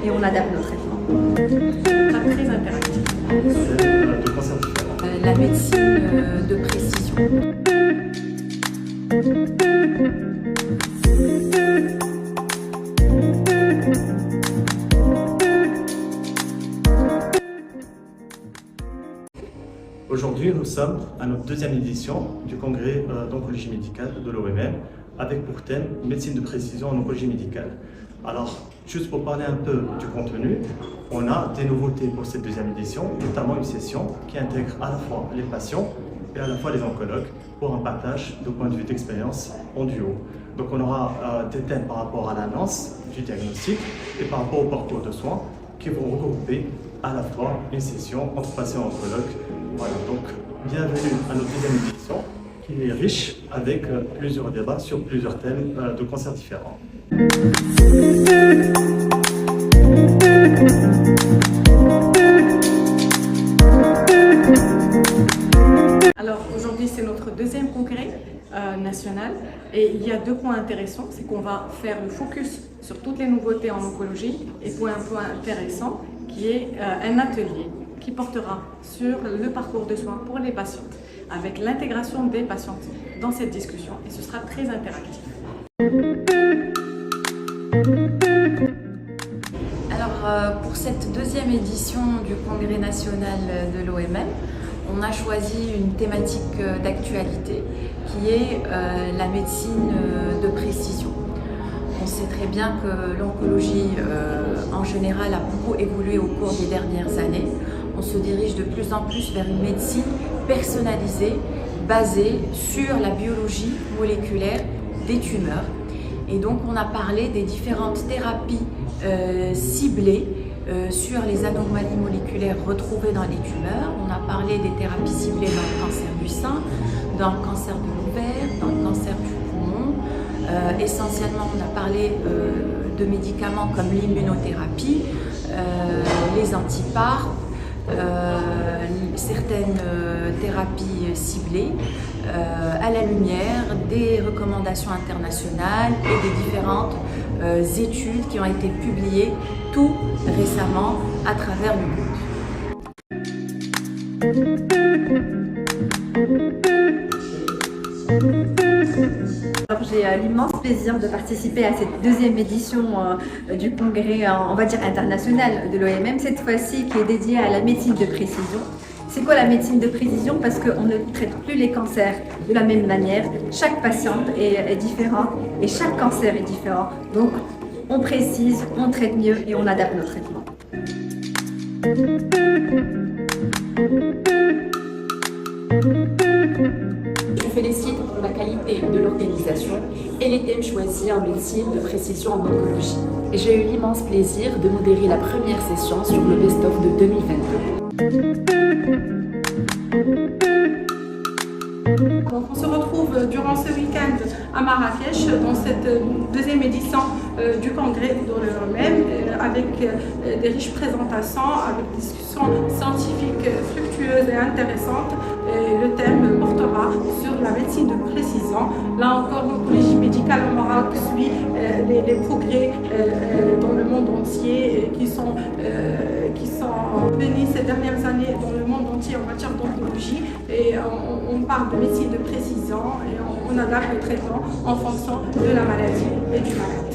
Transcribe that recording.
et on adapte nos traitements. Très interactif. De cancers différents. La médecine de précision. Aujourd'hui, nous sommes à notre deuxième édition du congrès d'oncologie médicale de l'OMM avec pour thème médecine de précision en oncologie médicale. Alors, juste pour parler un peu du contenu, on a des nouveautés pour cette deuxième édition, notamment une session qui intègre à la fois les patients et à la fois les oncologues pour un partage de points de vue d'expérience en duo. Donc on aura des thèmes par rapport à l'annonce du diagnostic et par rapport au parcours de soins qui vont regrouper à la fois une session entre patients et oncologues. Voilà, donc bienvenue à notre deuxième édition qui est riche avec plusieurs débats sur plusieurs thèmes de cancers différents. Alors aujourd'hui c'est notre deuxième congrès national et il y a deux points intéressants, c'est qu'on va faire le focus sur toutes les nouveautés en oncologie et pour un point intéressant qui est un atelier qui portera sur le parcours de soins pour les patientes avec l'intégration des patientes dans cette discussion et ce sera très interactif. Alors pour cette deuxième édition du congrès national de l'OMM, on a choisi une thématique d'actualité qui est la médecine de précision. On sait très bien que l'oncologie en général a beaucoup évolué au cours des dernières années. On se dirige de plus en plus vers une médecine personnalisée, basée sur la biologie moléculaire des tumeurs. Et donc on a parlé des différentes thérapies ciblées sur les anomalies moléculaires retrouvées dans les tumeurs. On a parlé des thérapies ciblées dans le cancer du sein, dans le cancer de l'ovaire, dans le cancer du poumon. Essentiellement, on a parlé de médicaments comme l'immunothérapie, les antipares, certaines thérapies ciblées à la lumière des recommandations internationales et des différentes études qui ont été publiées tout récemment à travers le monde. J'ai l'immense plaisir de participer à cette deuxième édition du congrès, on va dire international de l'OMM, cette fois-ci qui est dédiée à la médecine de précision. C'est quoi la médecine de précision? Parce qu'on ne traite plus les cancers de la même manière. Chaque patiente est différente et chaque cancer est différent. Donc on précise, on traite mieux et on adapte nos traitements. Je félicite pour la qualité de l'organisation et les thèmes choisis en médecine de précision en oncologie. J'ai eu l'immense plaisir de modérer la première session sur le best-of de 2022. Donc on se retrouve durant ce week-end à Marrakech dans cette deuxième édition du congrès de l'OMM avec des riches présentations, avec des discussions scientifiques fructueuses et intéressantes. Et le thème portera sur la médecine de précision. Là encore, l'oncologie médicale au Maroc suit les progrès dans le monde entier qui sont venus ces dernières années dans le monde entier en matière d'oncologie. Et on parle de médecine de précision et on adapte le traitement en fonction de la maladie et du malade.